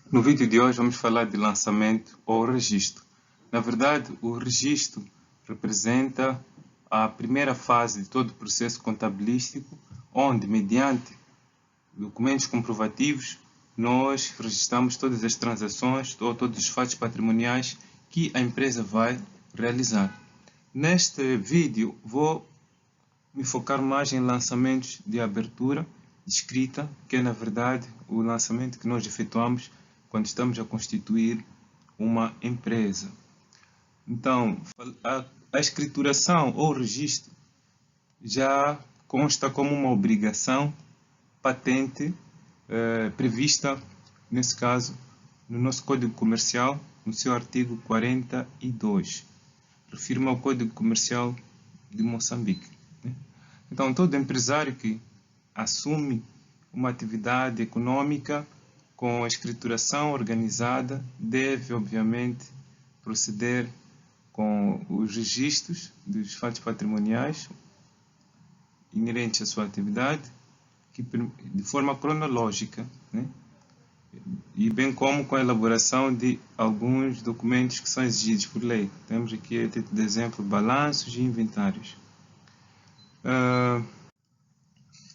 No vídeo de hoje vamos falar de lançamento ou registro. Na verdade, o registro representa a primeira fase de todo o processo contabilístico, onde, mediante documentos comprovativos, nós registramos todas as transações ou todos os fatos patrimoniais que a empresa vai realizar. Neste vídeo vou me focar mais em lançamentos de abertura, de escrita, que é na verdade o lançamento que nós efetuamos quando estamos a constituir uma empresa. Então, a escrituração ou registro já consta como uma obrigação patente prevista, nesse caso, no nosso Código Comercial, no seu artigo 42. Refiro-me ao Código Comercial de Moçambique. Então, todo empresário que assume uma atividade econômica com a escrituração organizada deve, obviamente, proceder com os registros dos fatos patrimoniais inerentes à sua atividade, de forma cronológica, né? E bem como com a elaboração de alguns documentos que são exigidos por lei. Temos aqui, a título de exemplo, balanços e inventários.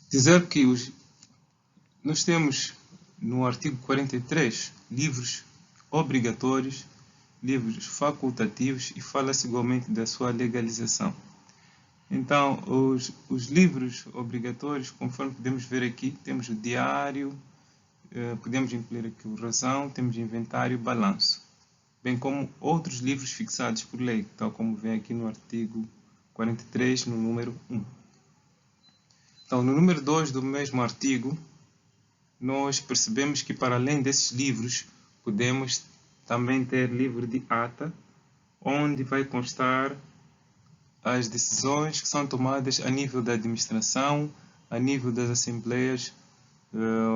Dizer que nós temos no artigo 43 livros obrigatórios, livros facultativos e fala-se igualmente da sua legalização. Então, os livros obrigatórios, conforme podemos ver aqui, temos o diário, podemos incluir aqui o razão, temos inventário e balanço, bem como outros livros fixados por lei, tal como vem aqui no artigo 43, no número 1. Então, no número 2 do mesmo artigo, nós percebemos que, para além desses livros, podemos também ter livro de ata, onde vai constar as decisões que são tomadas a nível da administração, a nível das assembleias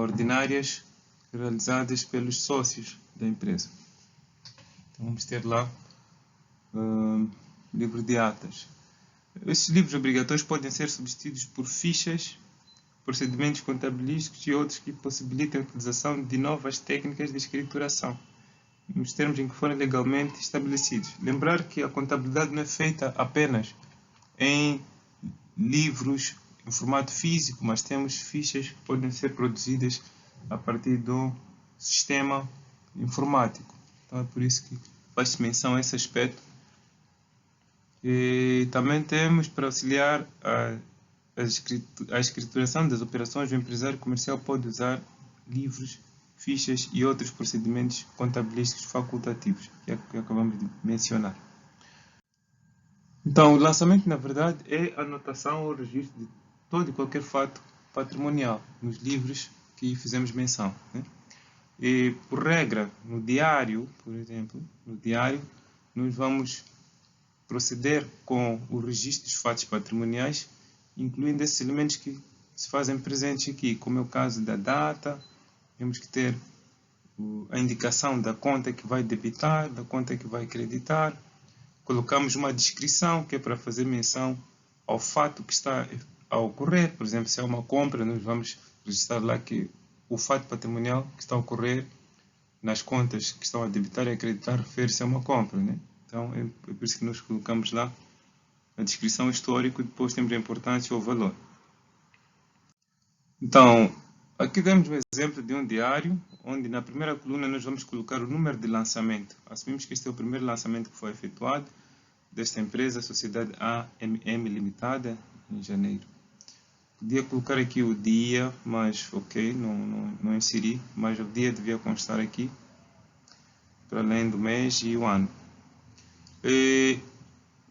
ordinárias realizadas pelos sócios da empresa. Então, vamos ter lá livro de atas. Esses livros obrigatórios podem ser substituídos por fichas, procedimentos contabilísticos e outros que possibilitem a utilização de novas técnicas de escrituração, nos termos em que forem legalmente estabelecidos. Lembrar que a contabilidade não é feita apenas em livros em formato físico, mas temos fichas que podem ser produzidas a partir do sistema informático. Então é por isso que faz menção a esse aspecto. E também temos, para auxiliar a escrituração das operações, o empresário comercial pode usar livros, fichas e outros procedimentos contabilísticos facultativos, que acabamos de mencionar. Então, o lançamento, na verdade, é a anotação ou registro de todo e qualquer fato patrimonial nos livros que fizemos menção, né? E, por regra, no diário, por exemplo, no diário, nós vamos proceder com o registro dos fatos patrimoniais, incluindo esses elementos que se fazem presentes aqui, como é o caso da data. Temos que ter a indicação da conta que vai debitar, da conta que vai creditar. Colocamos uma descrição, que é para fazer menção ao fato que está a ocorrer. Por exemplo, se é uma compra, nós vamos registrar lá que o fato patrimonial que está a ocorrer nas contas que estão a debitar e a creditar refere-se a uma compra, né? Então, é por isso que nós colocamos lá a descrição histórica e depois temos a importância ou o valor. Então, aqui damos um exemplo de um diário, onde na primeira coluna nós vamos colocar o número de lançamento. Assumimos que este é o primeiro lançamento que foi efetuado desta empresa, a Sociedade AMM Limitada, em janeiro. Podia colocar aqui o dia, mas ok, não inseri, mas o dia devia constar aqui, para além do mês e o ano. E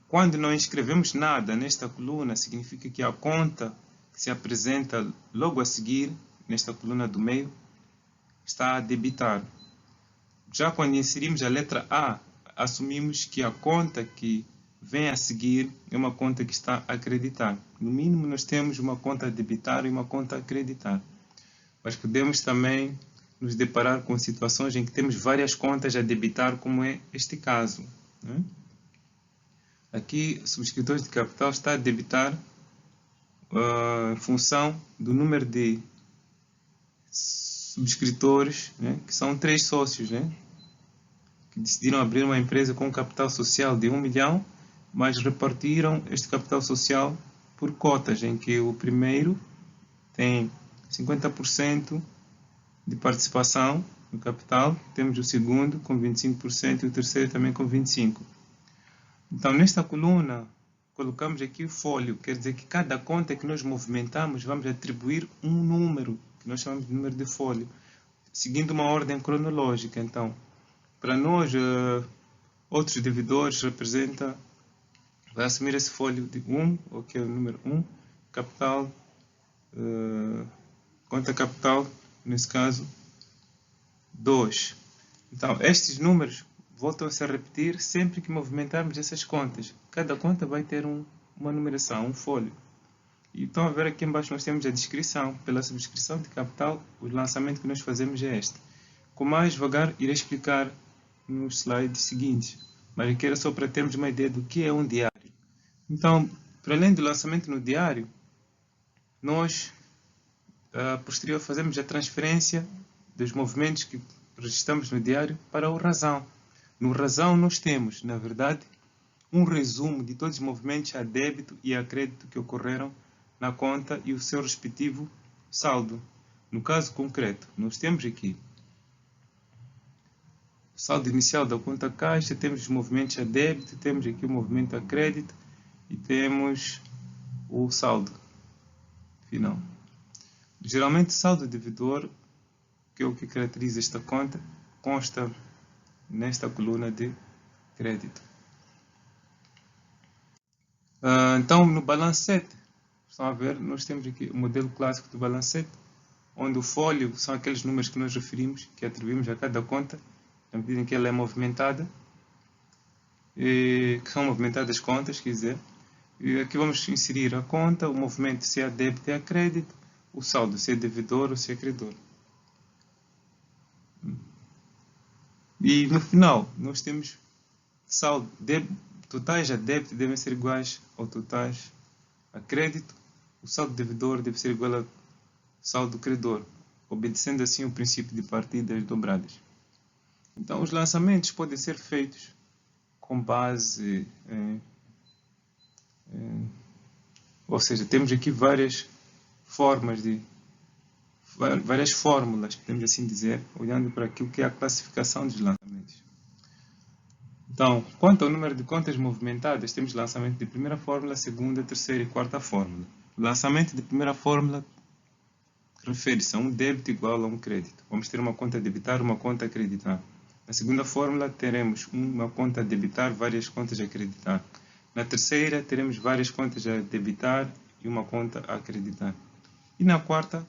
quando não escrevemos nada nesta coluna, significa que a conta que se apresenta logo a seguir, nesta coluna do meio, está a debitar. Já quando inserimos a letra A, assumimos que a conta que vem a seguir é uma conta que está a creditar. No mínimo, nós temos uma conta a debitar e uma conta a creditar. Mas podemos também nos deparar com situações em que temos várias contas a debitar, como é este caso, né? Aqui, o subscritor de capital está a debitar em função do número de subscritores, né, que são 3 sócios, né, que decidiram abrir uma empresa com um capital social de 1 milhão, mas repartiram este capital social por cotas, em que o primeiro tem 50% de participação no capital, temos o segundo com 25% e o terceiro também com 25%. Então, nesta coluna, colocamos aqui o folio, quer dizer que cada conta que nós movimentamos, vamos atribuir um número, que nós chamamos de número de folio, seguindo uma ordem cronológica. Então, para nós, outros devedores vai assumir esse folio de 1, que é o número 1, capital, conta capital, nesse caso, 2. Então, estes números voltam-se a repetir sempre que movimentarmos essas contas. Cada conta vai ter uma numeração, um folio. E estão a ver aqui embaixo nós temos a descrição. Pela subscrição de capital, o lançamento que nós fazemos é este. Com mais devagar, irei explicar nos slides seguintes. Mas aqui era só para termos uma ideia do que é um diário. Então, para além do lançamento no diário, nós, posterior, fazemos a transferência dos movimentos que registramos no diário para o razão. No razão nós temos, na verdade, um resumo de todos os movimentos a débito e a crédito que ocorreram na conta e o seu respectivo saldo. No caso concreto, nós temos aqui o saldo inicial da conta caixa, temos os movimentos a débito, temos aqui o movimento a crédito e temos o saldo final. Geralmente o saldo devedor, que é o que caracteriza esta conta, consta nesta coluna de crédito. Então, no balancete, estão a ver, nós temos aqui o modelo clássico do balancete, onde o folio são aqueles números que nós referimos, que atribuímos a cada conta, na medida em que ela é movimentada, que são movimentadas contas, quer dizer. E aqui vamos inserir a conta, o movimento se é a débito e a crédito, o saldo se é devedor ou se é credor. E no final, nós temos saldo, totais a débito devem ser iguais ao totais a crédito, o saldo devedor deve ser igual ao saldo credor, obedecendo assim o princípio de partidas dobradas. Então, os lançamentos podem ser feitos com base ou seja, temos aqui várias fórmulas, podemos assim dizer, olhando para aquilo que é a classificação dos lançamentos. Então, quanto ao número de contas movimentadas, temos lançamento de primeira fórmula, segunda, terceira e quarta fórmula. O lançamento de primeira fórmula refere-se a um débito igual a um crédito. Vamos ter uma conta a debitar, uma conta a creditar. Na segunda fórmula, teremos uma conta a debitar, várias contas a creditar. Na terceira, teremos várias contas a debitar e uma conta a creditar. E na quarta,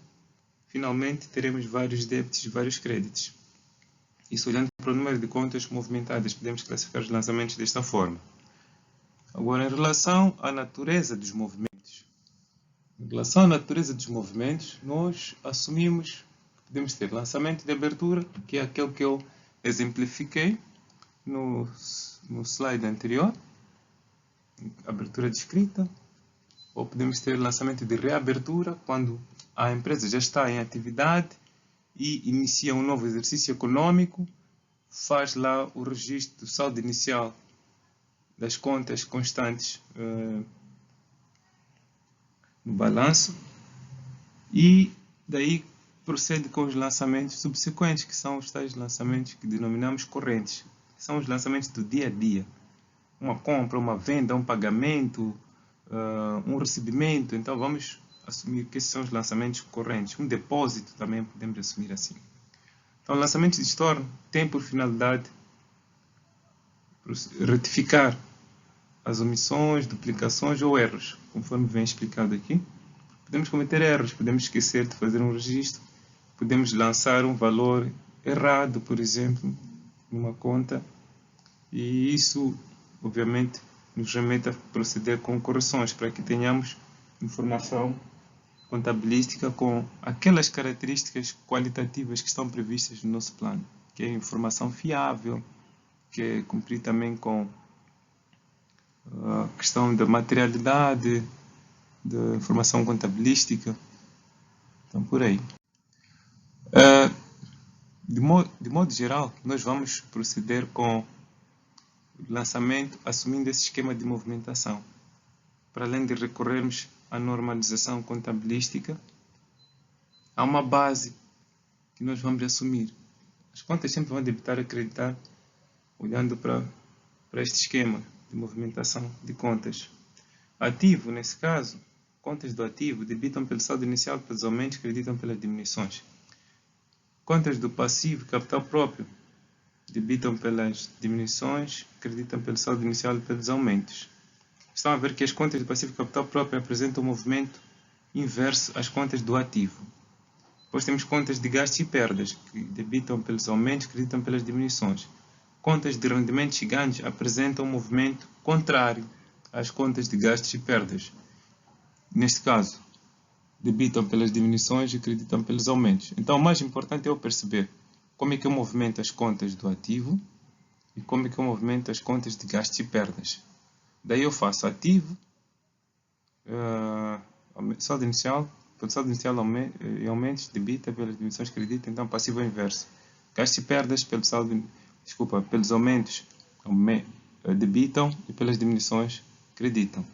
finalmente, teremos vários débitos e vários créditos. Isso olhando para o número de contas movimentadas, podemos classificar os lançamentos desta forma. Agora, em relação à natureza dos movimentos. Em relação à natureza dos movimentos, nós assumimos que podemos ter lançamento de abertura, que é aquele que eu exemplifiquei no slide anterior, abertura descrita, ou podemos ter lançamento de reabertura, quando a empresa já está em atividade e inicia um novo exercício econômico, faz lá o registro do saldo inicial das contas constantes no balanço e daí procede com os lançamentos subsequentes, que são os tais lançamentos que denominamos correntes. São os lançamentos do dia a dia. Uma compra, uma venda, um pagamento, um recebimento. Então vamos assumir que esses são os lançamentos correntes. Um depósito também podemos assumir assim. Então, o lançamento de estorno tem por finalidade retificar as omissões, duplicações ou erros, conforme vem explicado aqui. Podemos cometer erros, podemos esquecer de fazer um registro, podemos lançar um valor errado, por exemplo, numa conta, e isso, obviamente, nos remete a proceder com correções para que tenhamos informação contabilística com aquelas características qualitativas que estão previstas no nosso plano, que é informação fiável, que é cumprir também com a questão da materialidade, da informação contabilística. Então, por aí. De modo geral, nós vamos proceder com o lançamento assumindo esse esquema de movimentação. Para além de recorrermos à normalização contabilística, há uma base que nós vamos assumir. As contas sempre vão debitar e acreditar olhando para este esquema de movimentação de contas. Ativo, nesse caso, contas do ativo debitam pelo saldo inicial pelos aumentos, creditam pelas diminuições. Contas do passivo, capital próprio, debitam pelas diminuições, creditam pelo saldo inicial e pelos aumentos. Estão a ver que as contas do passivo e capital próprio apresentam um movimento inverso às contas do ativo. Depois temos contas de gastos e perdas, que debitam pelos aumentos, creditam pelas diminuições. Contas de rendimentos e ganhos apresentam um movimento contrário às contas de gastos e perdas. Neste caso, debitam pelas diminuições e creditam pelos aumentos. Então, o mais importante é eu perceber como é que eu movimento as contas do ativo e como é que eu movimento as contas de gastos e perdas. Daí eu faço ativo, saldo inicial, pelo saldo inicial e aumentos, debita pelas diminuições, credita, então passivo é inverso. Gastos e perdas pelos aumentos debitam e pelas diminuições creditam.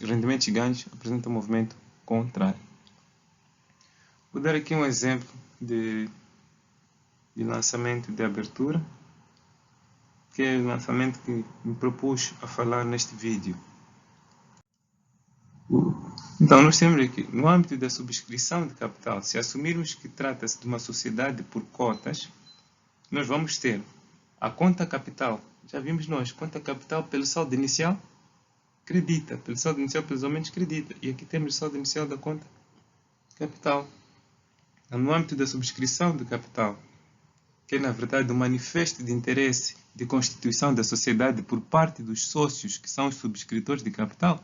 Rendimentos e ganhos apresentam um movimento contrário. Vou dar aqui um exemplo de lançamento de abertura, que é o lançamento que me propus a falar neste vídeo. Então, nós temos aqui, no âmbito da subscrição de capital, se assumirmos que trata-se de uma sociedade por cotas, nós vamos ter a conta capital. Já vimos nós, conta capital pelo saldo inicial, credita. Pelo saldo inicial, pelos aumentos, credita. E aqui temos o saldo inicial da conta capital. Então, no âmbito da subscrição de capital, que é, na verdade, um manifesto de interesse de constituição da sociedade por parte dos sócios, que são os subscritores de capital,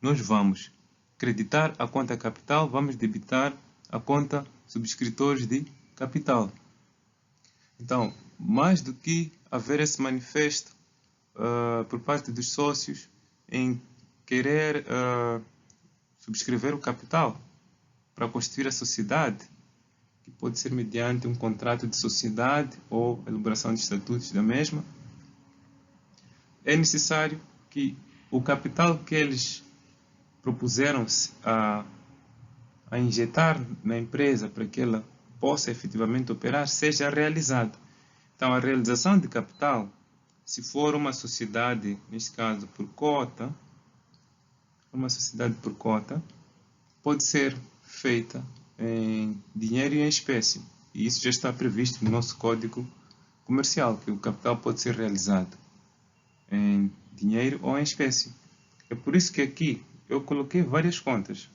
nós vamos creditar a conta capital, vamos debitar a conta subscritores de capital. Então, mais do que haver esse manifesto por parte dos sócios em querer subscrever o capital para constituir a sociedade, que pode ser mediante um contrato de sociedade ou elaboração de estatutos da mesma, é necessário que o capital que eles propuseram-se a injetar na empresa para que ela possa efetivamente operar seja realizado. Então, a realização de capital, se for uma sociedade, neste caso por cota, pode ser feita em dinheiro e em espécie. E isso já está previsto no nosso Código Comercial, que o capital pode ser realizado em dinheiro ou em espécie. É por isso que aqui eu coloquei várias contas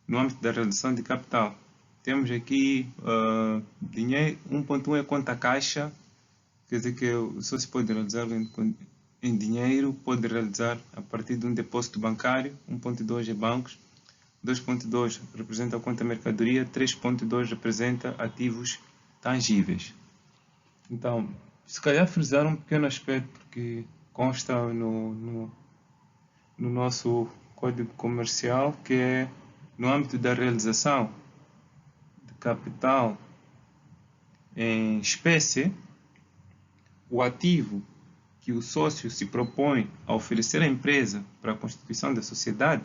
no âmbito da realização de capital. Temos aqui dinheiro, 1.1 é conta caixa, quer dizer que o sócio pode realizar em dinheiro, pode realizar a partir de um depósito bancário, 1.2 é bancos, 2.2 representa a conta mercadoria, 3.2 representa ativos tangíveis. Então, se calhar frisar um pequeno aspecto que consta no nosso Código Comercial, que é no âmbito da realização de capital em espécie, o ativo que o sócio se propõe a oferecer à empresa para a constituição da sociedade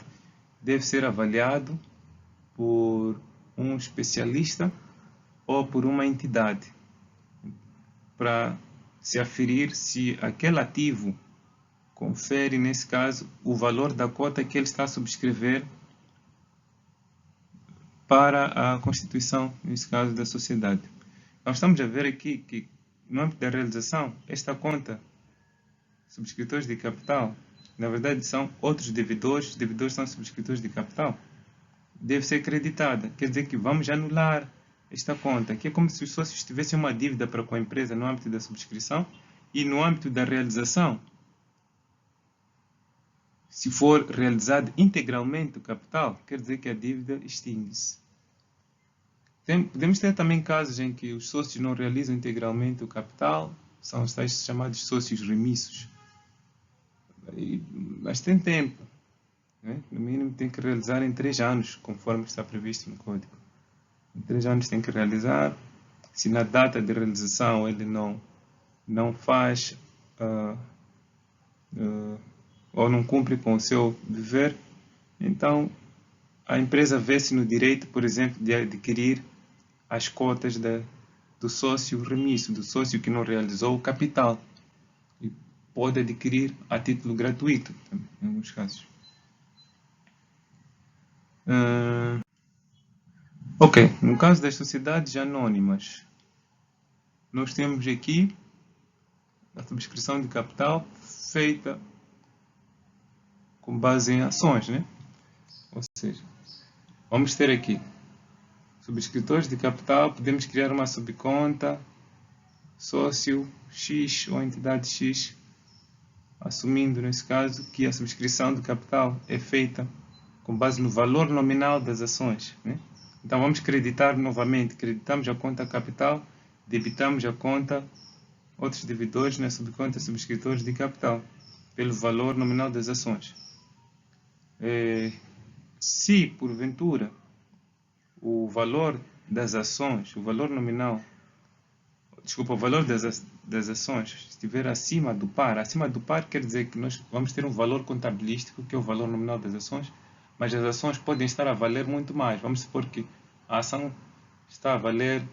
deve ser avaliado por um especialista ou por uma entidade para se aferir se aquele ativo confere, nesse caso, o valor da cota que ele está a subscrever para a constituição, nesse caso, da sociedade. Nós estamos a ver aqui que, no âmbito da realização, esta conta, subscritores de capital, na verdade são outros devedores, os devedores são subscritores de capital, deve ser creditada. Quer dizer que vamos anular esta conta, que é como se os sócios tivessem uma dívida para com a empresa no âmbito da subscrição e no âmbito da realização. Se for realizado integralmente o capital, quer dizer que a dívida extingue-se. Podemos ter também casos em que os sócios não realizam integralmente o capital, são os tais chamados sócios remissos. Mas tem tempo, né? No mínimo tem que realizar em 3 anos, conforme está previsto no Código. Em 3 anos tem que realizar, se na data de realização ele não faz ou não cumpre com o seu dever, então a empresa vê-se no direito, por exemplo, de adquirir as cotas do sócio remisso, do sócio que não realizou o capital, e pode adquirir a título gratuito, em alguns casos. Ok, no caso das sociedades anônimas, nós temos aqui a subscrição de capital feita com base em ações, né? Ou seja, vamos ter aqui subscritores de capital, podemos criar uma subconta, sócio X ou entidade X, assumindo nesse caso que a subscrição de capital é feita com base no valor nominal das ações, né? Então vamos creditar novamente, creditamos a conta capital, debitamos a conta outros devedores na subconta subscritores de capital, pelo valor nominal das ações. Se, porventura, o valor das ações, o valor nominal, desculpa, o valor das ações estiver acima do par quer dizer que nós vamos ter um valor contabilístico, que é o valor nominal das ações, mas as ações podem estar a valer muito mais. Vamos supor que a ação está a valer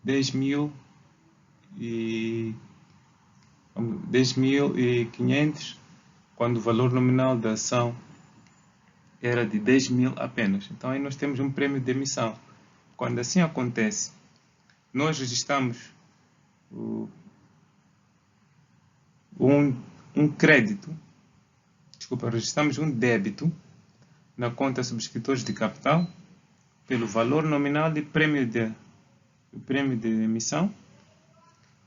10.500, quando o valor nominal da ação era de 10.000 apenas. Então aí nós temos um prêmio de emissão. Quando assim acontece, nós registramos registramos um débito na conta subscritores de capital pelo valor nominal de prêmio de emissão,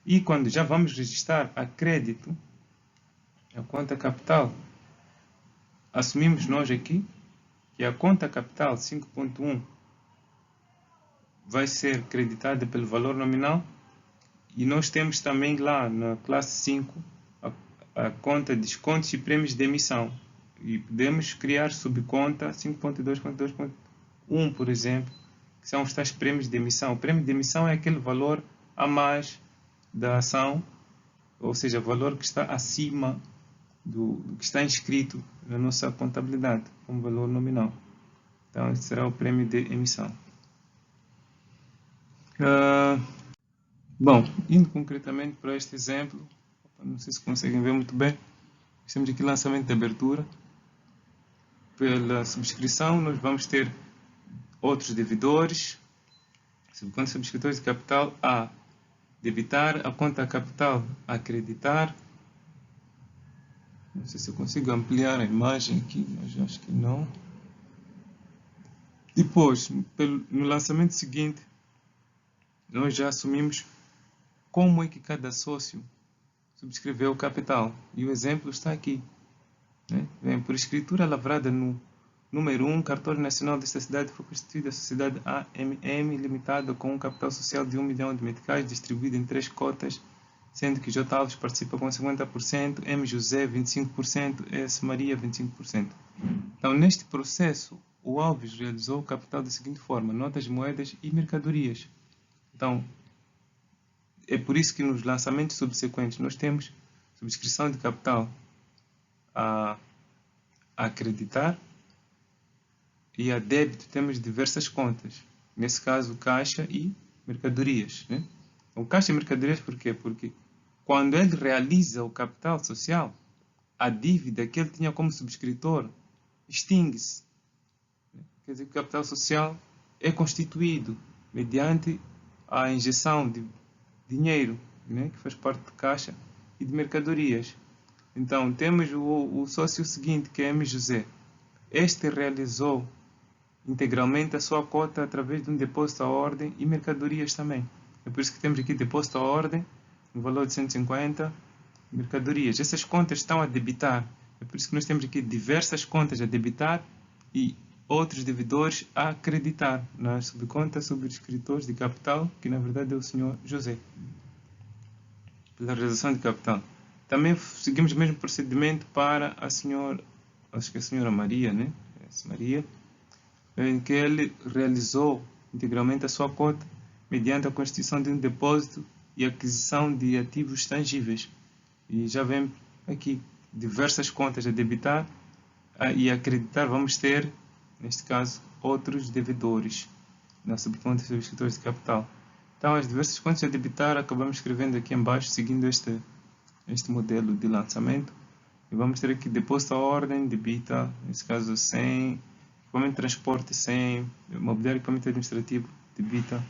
e quando já vamos registrar a crédito a conta capital, assumimos nós aqui que a conta capital 5.1 vai ser creditada pelo valor nominal, e nós temos também lá na classe 5 a conta descontos e prêmios de emissão, e podemos criar subconta 5.2.2.1, por exemplo, que são os tais prêmios de emissão. O prêmio de emissão é aquele valor a mais da ação, ou seja, o valor que está acima do que está inscrito na nossa contabilidade como valor nominal. Então, esse será o prêmio de emissão. Bom, indo concretamente para este exemplo, não sei se conseguem ver muito bem, temos aqui lançamento de abertura. Pela subscrição, nós vamos ter outros devedores, subconta subscritores de capital a debitar, a conta capital a creditar. Não sei se eu consigo ampliar a imagem aqui, mas acho que não. Depois, no lançamento seguinte, nós já assumimos como é que cada sócio subscreveu o capital. E o exemplo está aqui, né? Vem por escritura lavrada no número 1, cartório nacional desta cidade, foi constituída a sociedade AMM limitada com um capital social de 1 milhão de meticais, distribuído em 3 cotas, sendo que J. Alves participa com 50%, M. José 25%, S. Maria 25%. Então, neste processo, o Alves realizou o capital da seguinte forma: notas, moedas e mercadorias. Então, é por isso que nos lançamentos subsequentes nós temos subscrição de capital a acreditar, e a débito temos diversas contas. Nesse caso, caixa e mercadorias, né? O caixa e mercadorias por quê? Porque quando ele realiza o capital social, a dívida que ele tinha como subscritor extingue-se. Quer dizer que o capital social é constituído mediante a injeção de dinheiro, né, que faz parte de caixa e de mercadorias. Então, temos o sócio seguinte, que é M. José. Este realizou integralmente a sua cota através de um depósito à ordem e mercadorias também. É por isso que temos aqui depósito à ordem, no valor de 150, mercadorias. Essas contas estão a debitar. É por isso que nós temos aqui diversas contas a debitar e outros devedores a acreditar na subconta subscritores de capital, que na verdade é o Sr. José, pela realização de capital. Também seguimos o mesmo procedimento para acho que é a senhora Maria, né? Maria, em que ele realizou integralmente a sua cota mediante a constituição de um depósito e aquisição de ativos tangíveis. E já vem aqui diversas contas a debitar e a acreditar. Vamos ter, neste caso, outros devedores na subconta dos subscritores de capital. Então, as diversas contas a debitar acabamos escrevendo aqui embaixo, seguindo este modelo de lançamento. E vamos ter aqui depósito à ordem, debita, nesse caso 100, equipamento de transporte 100, mobiliário e equipamento administrativo debita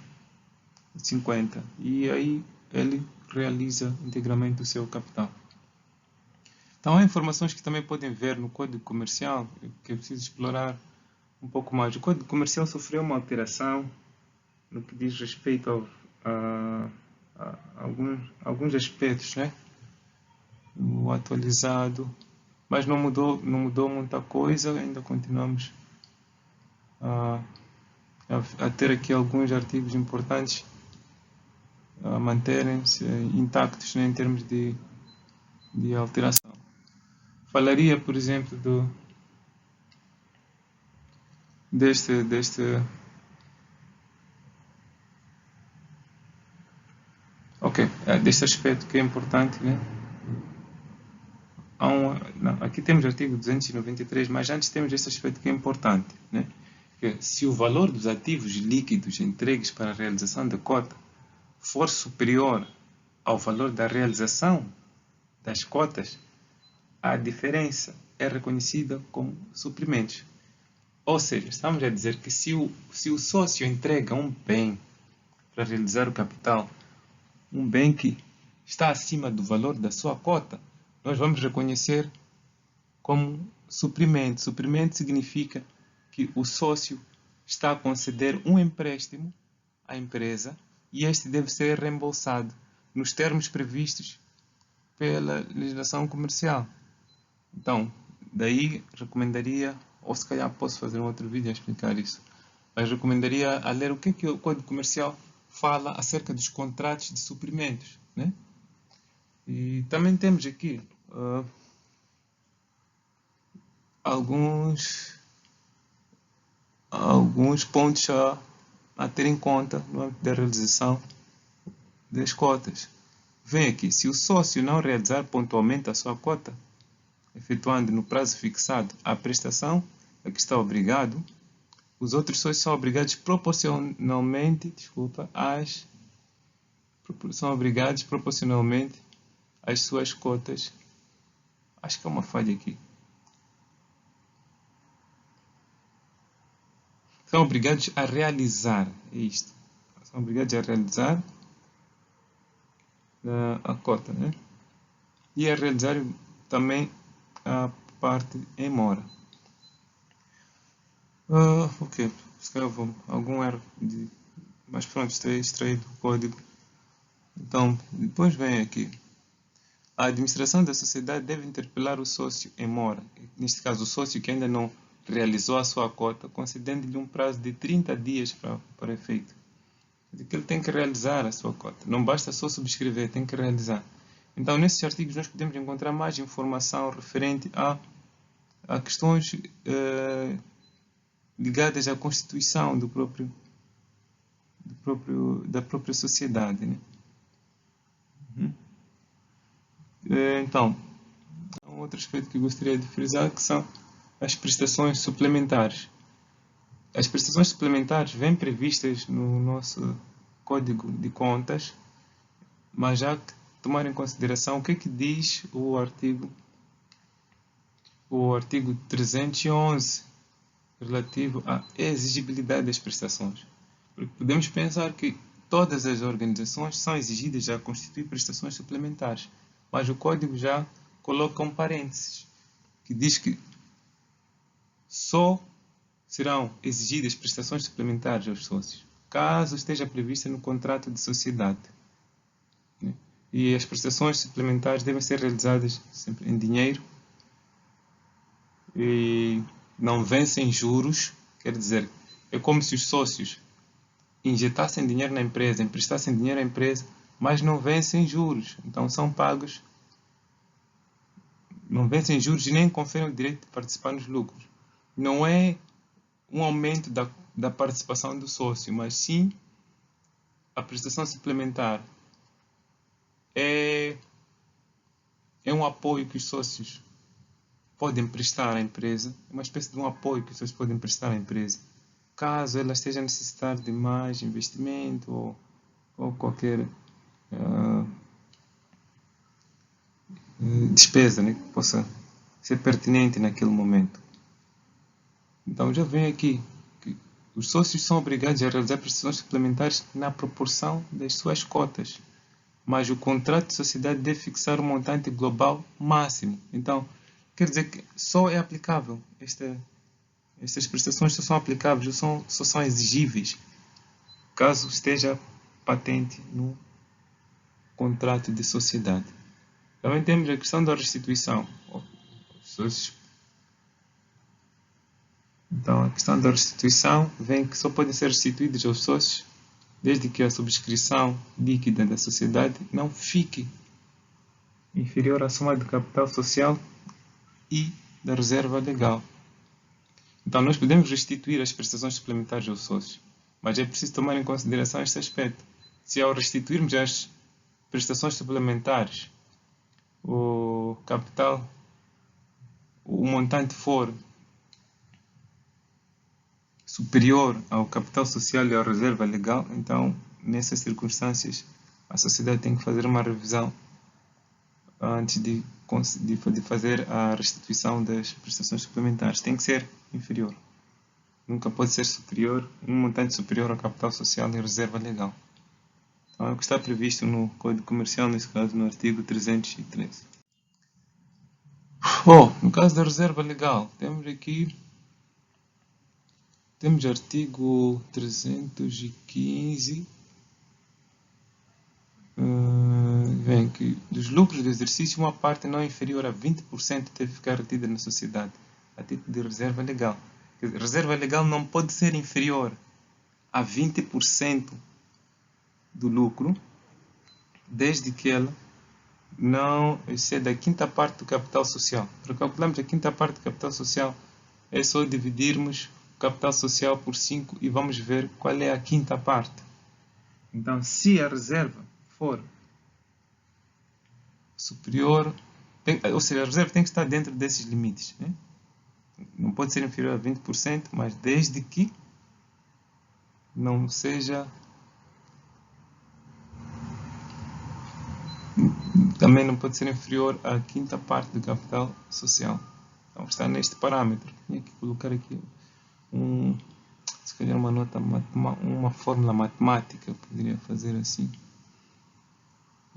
50. E aí ele realiza integralmente o seu capital. Então, há informações que também podem ver no Código Comercial, que é preciso explorar um pouco mais. O Código Comercial sofreu uma alteração no que diz respeito a alguns aspectos, né? O atualizado, mas não mudou muita coisa. Ainda continuamos a ter aqui alguns artigos importantes a manterem-se intactos, né, em termos de alteração. Falaria, por exemplo, deste aspecto que é importante, né? Aqui temos o artigo 293, mas antes temos este aspecto que é importante, né? Que se o valor dos ativos líquidos entregues para a realização da cota for superior ao valor da realização das cotas, a diferença é reconhecida como suprimentos. Ou seja, estamos a dizer que se o sócio entrega um bem para realizar o capital, um bem que está acima do valor da sua cota, nós vamos reconhecer como suprimento. Suprimento significa que o sócio está a conceder um empréstimo à empresa e este deve ser reembolsado nos termos previstos pela legislação comercial. Então, daí recomendaria, ou se calhar posso fazer um outro vídeo a explicar isso, mas recomendaria a ler o que o Código Comercial fala acerca dos contratos de suprimentos, né? E também temos aqui alguns pontos a ter em conta no âmbito da realização das cotas. Vem aqui, se o sócio não realizar pontualmente a sua cota, efetuando no prazo fixado a prestação a que está obrigado, os outros sócios são obrigados proporcionalmente às suas cotas. Acho que é uma falha aqui. São obrigados a realizar isto. São obrigados a realizar a cota, né? E a realizar também a parte em mora. Ok, escrevo algum erro mas pronto, está extraído do código. Então, depois vem aqui. A administração da sociedade deve interpelar o sócio em mora, neste caso o sócio que ainda não realizou a sua cota, concedendo-lhe um prazo de 30 dias para efeito. Que ele tem que realizar a sua cota. Não basta só subscrever, tem que realizar. Então, nesses artigos nós podemos encontrar mais informação referente a questões ligadas à constituição da própria sociedade, né? Então, um outro aspecto que eu gostaria de frisar que são as prestações suplementares. As prestações suplementares vêm previstas no nosso Código de Contas, mas há que tomar em consideração o que é que diz o artigo 311 relativo à exigibilidade das prestações. Porque podemos pensar que todas as organizações são exigidas a constituir prestações suplementares, mas o código já coloca um parênteses que diz que só serão exigidas prestações suplementares aos sócios caso esteja prevista no contrato de sociedade. E as prestações suplementares devem ser realizadas sempre em dinheiro e não vencem juros. Quer dizer, é como se os sócios injetassem dinheiro na empresa, emprestassem dinheiro à empresa, mas não vencem juros. Então são pagos, não vencem juros e nem conferem o direito de participar nos lucros. Não é um aumento da participação do sócio, mas sim a prestação suplementar é um apoio que os sócios podem prestar à empresa, é uma espécie de um apoio que os sócios podem prestar à empresa, caso ela esteja a necessitar de mais investimento ou qualquer despesa, né, que possa ser pertinente naquele momento. Então já vem aqui que os sócios são obrigados a realizar prestações suplementares na proporção das suas cotas, mas o contrato de sociedade deve fixar um montante global máximo. Então, quer dizer que só é aplicável, estas prestações só são aplicáveis, só são exigíveis, caso esteja patente no contrato de sociedade. Também temos a questão da restituição. Então, a questão da restituição vem que só podem ser restituídos aos sócios desde que a subscrição líquida da sociedade não fique inferior à soma do capital social e da reserva legal. Então, nós podemos restituir as prestações suplementares aos sócios, mas é preciso tomar em consideração este aspecto. Se ao restituirmos as prestações suplementares, o montante for superior ao capital social e à reserva legal, então, nessas circunstâncias, a sociedade tem que fazer uma revisão antes de fazer a restituição das prestações suplementares. Tem que ser inferior. Nunca pode ser superior, um montante superior ao capital social e reserva legal. Então, é o que está previsto no Código Comercial, nesse caso, no artigo 313. No caso da reserva legal, temos artigo 315, vem que dos lucros do exercício, uma parte não inferior a 20% deve ficar retida na sociedade, a título de reserva legal. Quer dizer, reserva legal não pode ser inferior a 20% do lucro, desde que ela não exceda a quinta parte do capital social. Para calcularmos a quinta parte do capital social, é só dividirmos o capital social por 5 e vamos ver qual é a quinta parte. Então, se a reserva for superior, ou seja, a reserva tem que estar dentro desses limites, né? Não pode ser inferior a 20%, mas desde que não seja, também não pode ser inferior à quinta parte do capital social. Então está neste parâmetro. Tinha que colocar aqui se calhar uma fórmula matemática, poderia fazer assim.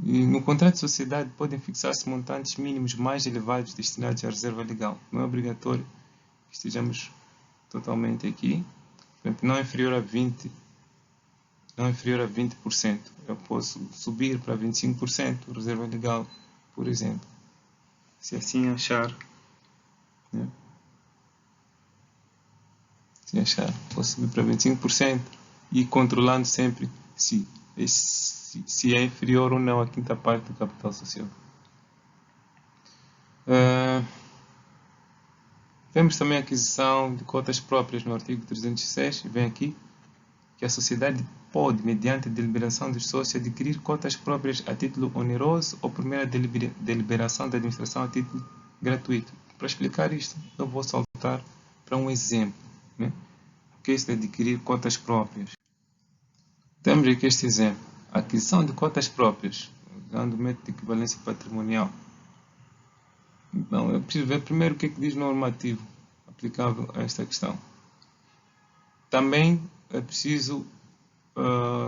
E no contrato de sociedade podem fixar-se montantes mínimos mais elevados destinados à reserva legal. Não é obrigatório que estejamos totalmente aqui. Por exemplo, não inferior a 20%. Eu posso subir para 25%, reserva legal, por exemplo. Se assim achar, né? Se achar, posso subir para 25% e controlando sempre se é inferior ou não à quinta parte do capital social. Temos também a aquisição de cotas próprias no artigo 306, vem aqui que a sociedade pode, mediante a deliberação dos sócios, adquirir cotas próprias a título oneroso ou por mera deliberação da administração a título gratuito. Para explicar isto, eu vou saltar para um exemplo, né? O que é isso de adquirir cotas próprias? Temos aqui este exemplo. A aquisição de cotas próprias, usando o método de equivalência patrimonial. Então, eu preciso ver primeiro o que é que diz o normativo aplicável a esta questão. Também é preciso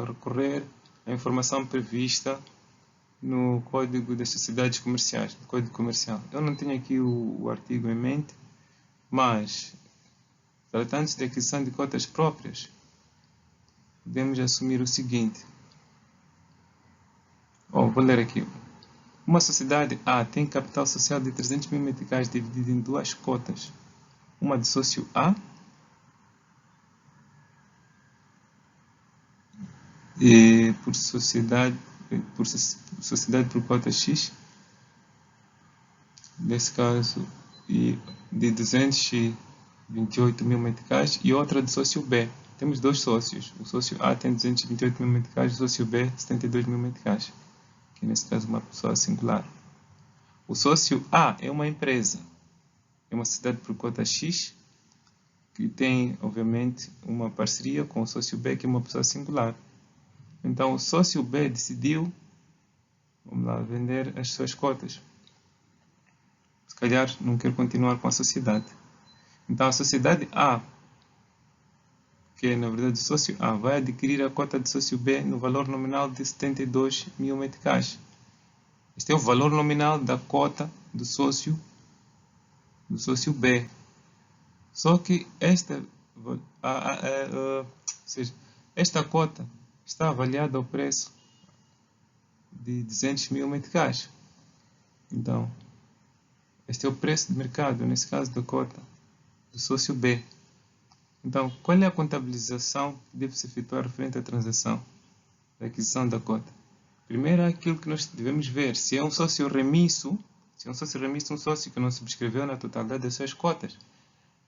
recorrer à informação prevista no Código das Sociedades Comerciais, no Código Comercial. Eu não tenho aqui o artigo em mente, mas, tratando-se de aquisição de cotas próprias, podemos assumir o seguinte. Vou ler aqui. Uma sociedade A tem capital social de 300 mil meticais dividido em duas cotas. Uma de sócio A e por sociedade por cota X, nesse caso, de 228 mil meticais, e outra de sócio B temos dois sócios. O sócio A tem 228 mil meticais, o sócio B 72 mil meticais, que nesse caso é uma pessoa singular. O sócio A é uma empresa, é uma sociedade por cota X, que tem, obviamente, uma parceria com o sócio B, que é uma pessoa singular. Então, o sócio B decidiu, vamos lá, vender as suas cotas. Se calhar não quer continuar com a sociedade. Então, a sociedade A, que é na verdade o sócio A, vai adquirir a cota do sócio B no valor nominal de 72 mil meticais. Este é o valor nominal da cota do sócio B. Só que esta cota está avaliada ao preço de 200 mil meticais. Então, este é o preço de mercado, nesse caso da cota do sócio B. Então, qual é a contabilização que deve se efetuar referente à transação da aquisição da cota? Primeiro, é aquilo que nós devemos ver. Se é um sócio remisso, um sócio que não subscreveu na totalidade das suas cotas,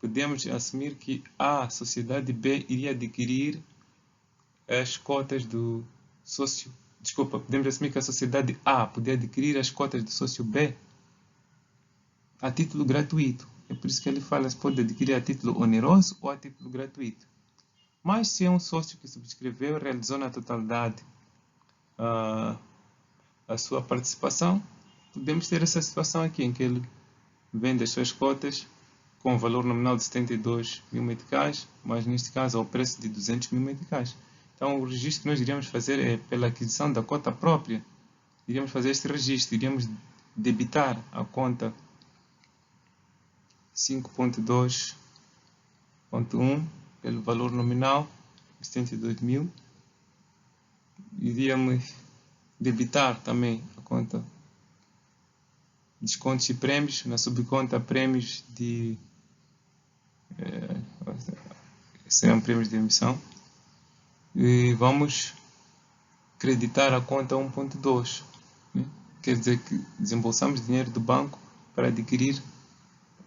podemos assumir que a sociedade B iria adquirir as cotas do sócio. Desculpa, podemos assumir que a sociedade A poderia adquirir as cotas do sócio B a título gratuito. É por isso que ele fala se pode adquirir a título oneroso ou a título gratuito. Mas se é um sócio que subscreveu, realizou na totalidade a sua participação, podemos ter essa situação aqui em que ele vende as suas cotas com o valor nominal de 72 mil meticais, mas neste caso ao preço de 200 mil meticais. Então o registro que nós iríamos fazer é pela aquisição da cota própria. Iríamos fazer este registro, iríamos debitar a conta 5.2.1 pelo valor nominal de 72 mil. Iríamos debitar também a conta descontos e prêmios na subconta prêmios de serão prêmios de emissão, e vamos creditar a conta 1.2, né? Quer dizer que desembolsamos dinheiro do banco para adquirir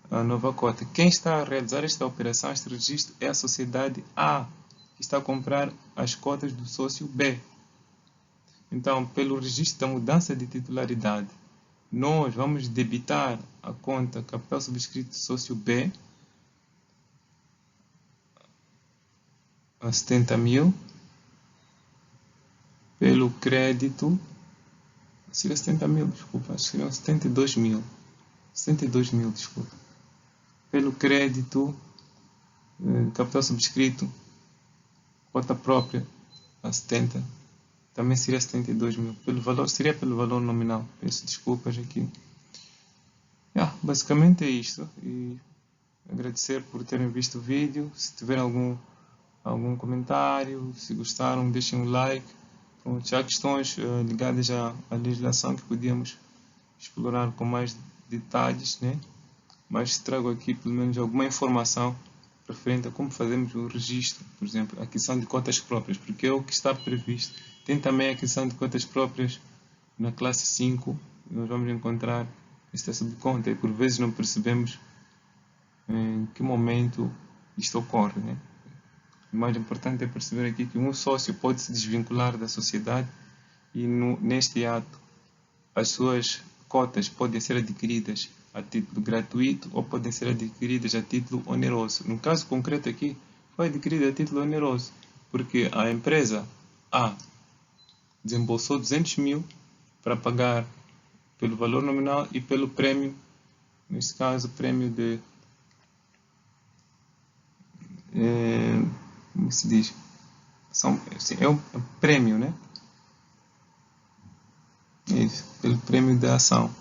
a nova cota. Quem está a realizar esta operação, este registro, é a sociedade A, que está a comprar as cotas do sócio B. Então, pelo registro da mudança de titularidade, nós vamos debitar a conta capital subscrito sócio B a 70 mil, pelo crédito, seria 70 mil, desculpa, acho que seriam 72 mil, desculpa, pelo crédito, capital subscrito, cota própria a 70, também seria 72 mil, pelo valor, seria pelo valor nominal, peço desculpas aqui. Basicamente é isto, e agradecer por terem visto o vídeo. Se tiverem algum comentário, se gostaram, deixem um like. Se há questões ligadas à legislação que podíamos explorar com mais detalhes, né? Mas trago aqui pelo menos alguma informação referente a como fazemos o registro, por exemplo, a aquisição de cotas próprias, porque é o que está previsto. Tem também a aquisição de cotas próprias na classe 5, nós vamos encontrar esta subconta e por vezes não percebemos em que momento isto ocorre, né? O mais importante é perceber aqui que um sócio pode se desvincular da sociedade e neste ato as suas cotas podem ser adquiridas a título gratuito ou podem ser adquiridas a título oneroso. No caso concreto aqui, foi adquirida a título oneroso, porque a empresa A desembolsou 200 mil para pagar pelo valor nominal e pelo prêmio, nesse caso, prêmio de... como se diz? É um prêmio, né? Isso, pelo prêmio da ação.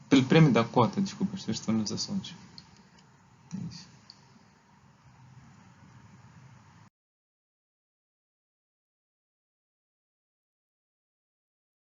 Pelo prêmio da cota, desculpa, estou nas ações. Isso.